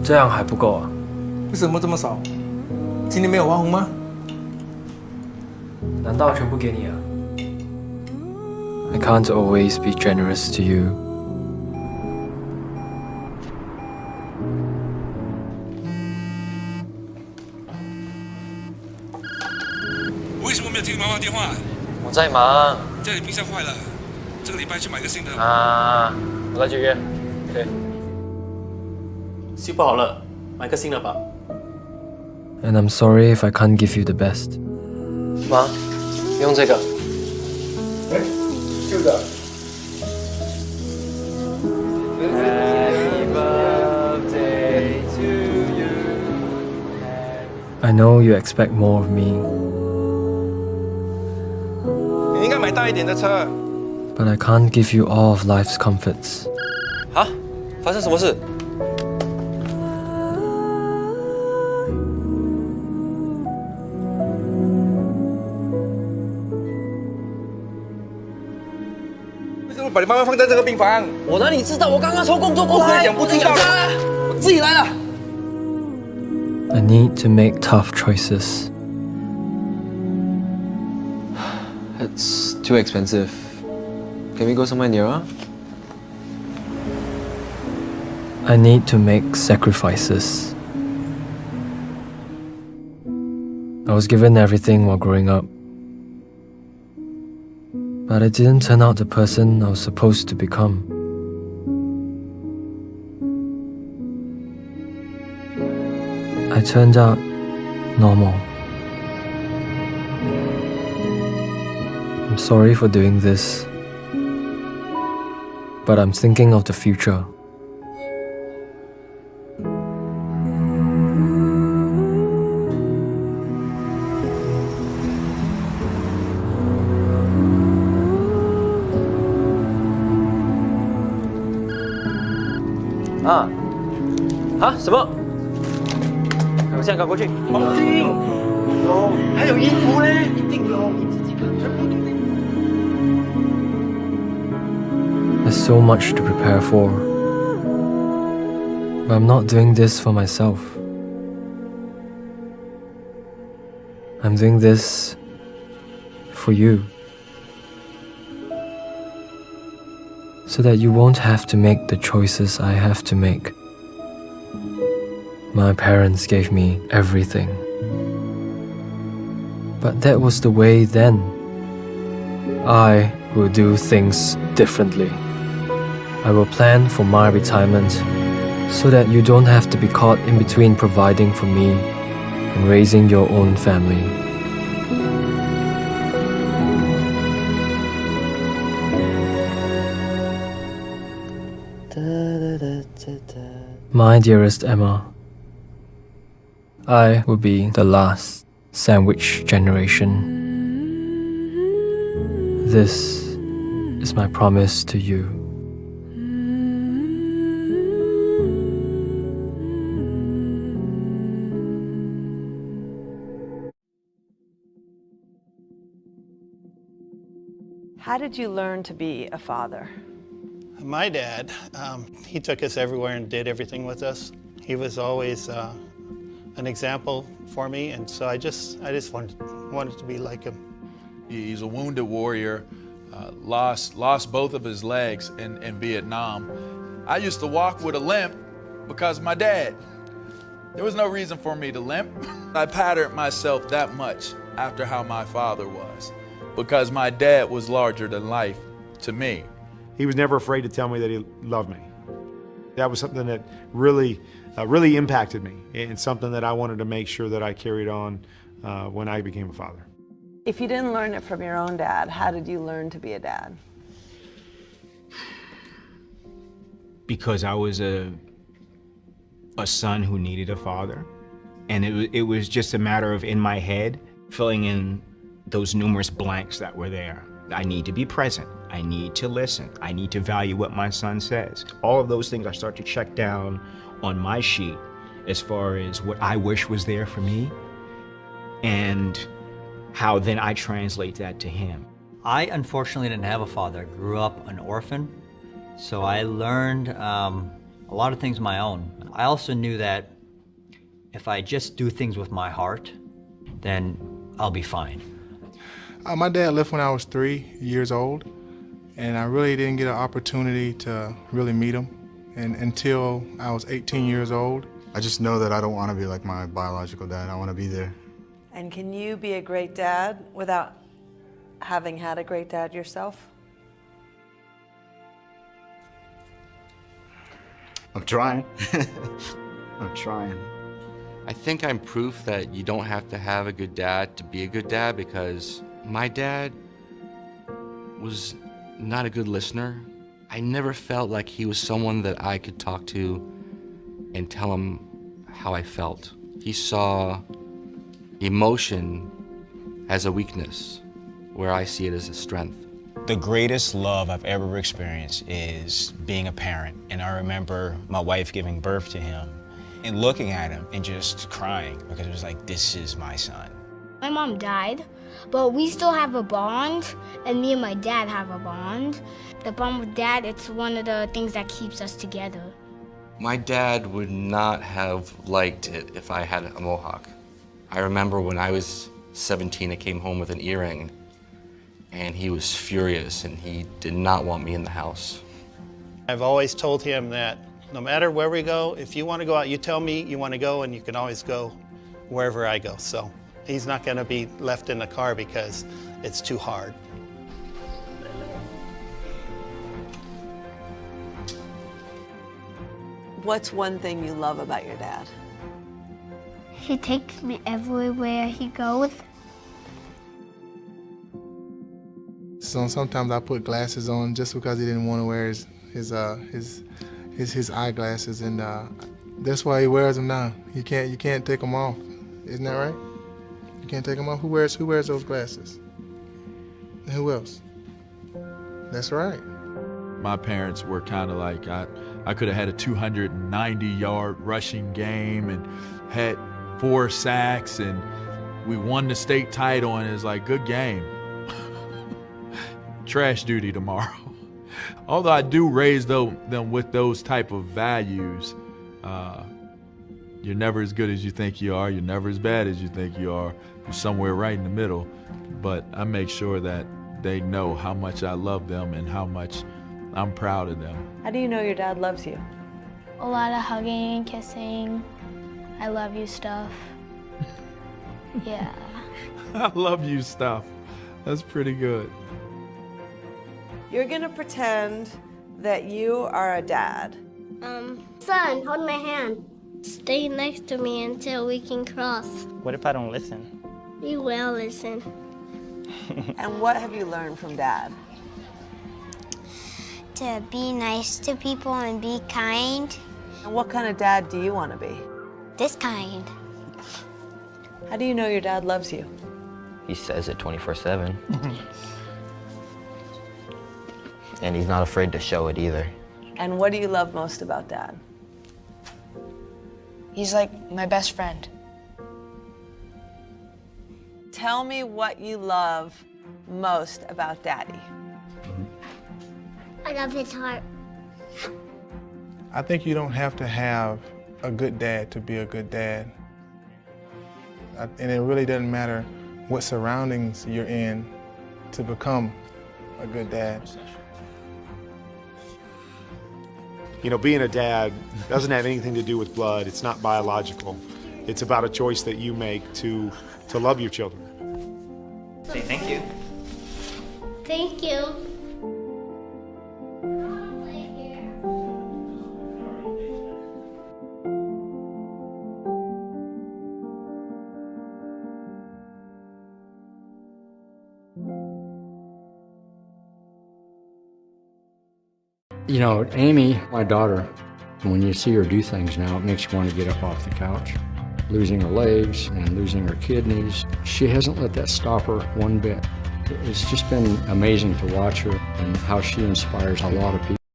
这样还不够啊？为什么这么少？今天没有花红吗？难道全部给你啊？I can't always be generous to you. 为什么没有接妈妈电话？我在忙。家里冰箱坏了，这个礼拜去买个新的。啊，我来解约。对。修不好了，买个新的吧。And I'm sorry if I can't give you the best. 妈，用这个。哎，旧的。I know you expect more of me. 你应该买大一点的车。But I can't give you all of life's comforts. 啊？发生什么事？为什么把你妈妈放在这个病房？我哪里知道？我刚刚抽工作过来，讲不知道，我自己来了。I need to make tough choices. It's too expensive. Can we go somewhere nearer? I need to make sacrifices. I was given everything while growing up. But I didn't turn out the person I was supposed to become. I turned out normal. I'm sorry for doing this, but I'm thinking of the future. Ah. 啊？什么？我现在赶过去。毛巾有，还有衣服嘞，一定有，你自己看，全部都有。 There's so much to prepare for. But I'm not doing this for myself. I'm doing this for you. So that you won't have to make the choices I have to make. My parents gave me everything. But that was the way then. I will do things differently. I will plan for my retirement so that you don't have to be caught in between providing for me and raising your own family. My dearest Emma, I will be the last sandwich generation. This is my promise to you. How did you learn to be a father? My dad, he took us everywhere and did everything with us. He was always an example for me, and so I just wanted to be like him. He's a wounded warrior, lost both of his legs in Vietnam. I used to walk with a limp because of my dad. There was no reason for me to limp. I patterned myself that much after how my father was, because my dad was larger than life to me. He was never afraid to tell me that he loved me. That was something that really impacted me, and something that I wanted to make sure that I carried on when I became a father. If you didn't learn it from your own dad, how did you learn to be a dad? Because I was a son who needed a father, and it was just a matter of, in my head, filling in those numerous blanks that were there. I need to be present. I need to listen. I need to value what my son says. All of those things I start to check down on my sheet as far as what I wish was there for me, and how then I translate that to him. I unfortunately didn't have a father. I grew up an orphan, so I learned a a lot of things my own. I also knew that if I just do things with my heart, then I'll be fine. My dad left when I was 3 years old, and I really didn't get an opportunity to really meet him until I was 18 years old. I just know that I don't want to be like my biological dad. I want to be there. And can you be a great dad without having had a great dad yourself? I'm trying. I'm trying. I think I'm proof that you don't have to have a good dad to be a good dad, because my dad was not a good listener. I never felt like he was someone that I could talk to and tell him how I felt. He saw emotion as a weakness, where I see it as a strength. The greatest love I've ever experienced is being a parent. And I remember my wife giving birth to him and looking at him and just crying, because it was like, this is my son. My mom died, but we still have a bond, and me and my dad have a bond. The bond with Dad, it's one of the things that keeps us together. My dad would not have liked it if I had a mohawk. I remember when I was 17, I came home with an earring, and he was furious, and he did not want me in the house. I've always told him that no matter where we go, if you want to go out, you tell me you want to go, and you can always go wherever I go. So he's not going to be left in the car because it's too hard. What's one thing you love about your dad? He takes me everywhere he goes. So sometimes I put glasses on just because he didn't want to wear his eyeglasses, and that's why he wears them now. You can't take them off. Isn't that right? You can't take them off. Who wears those glasses? And who else? That's right. My parents were kind of like, I could have had a 290-yard rushing game and had 4 sacks, and we won the state title, and it's like, good game. Trash duty tomorrow. Although I do raise them with those type of values, you're never as good as you think you are, you're never as bad as you think you are, you're somewhere right in the middle. But I make sure that they know how much I love them and how much I'm proud of them. How do you know your dad loves you? A lot of hugging and kissing. I love you stuff. Yeah. I love you stuff. That's pretty good. You're gonna pretend that you are a dad. Son, hold my hand. Stay next to me until we can cross. What if I don't listen? You will listen. And what have you learned from Dad? To be nice to people and be kind. And what kind of dad do you want to be? This kind. How do you know your dad loves you? He says it 24/7. And he's not afraid to show it either. And what do you love most about Dad? He's like my best friend. Tell me what you love most about Daddy. I love his heart. I think you don't have to have a good dad to be a good dad. And it really doesn't matter what surroundings you're in to become a good dad. You know, being a dad doesn't have anything to do with blood. It's not biological. It's about a choice that you make to love your children. Say thank you. Thank you. You know, Amy, my daughter, when you see her do things now, it makes you want to get up off the couch. Losing her legs and losing her kidneys, she hasn't let that stop her one bit. It's just been amazing to watch her and how she inspires a lot of people.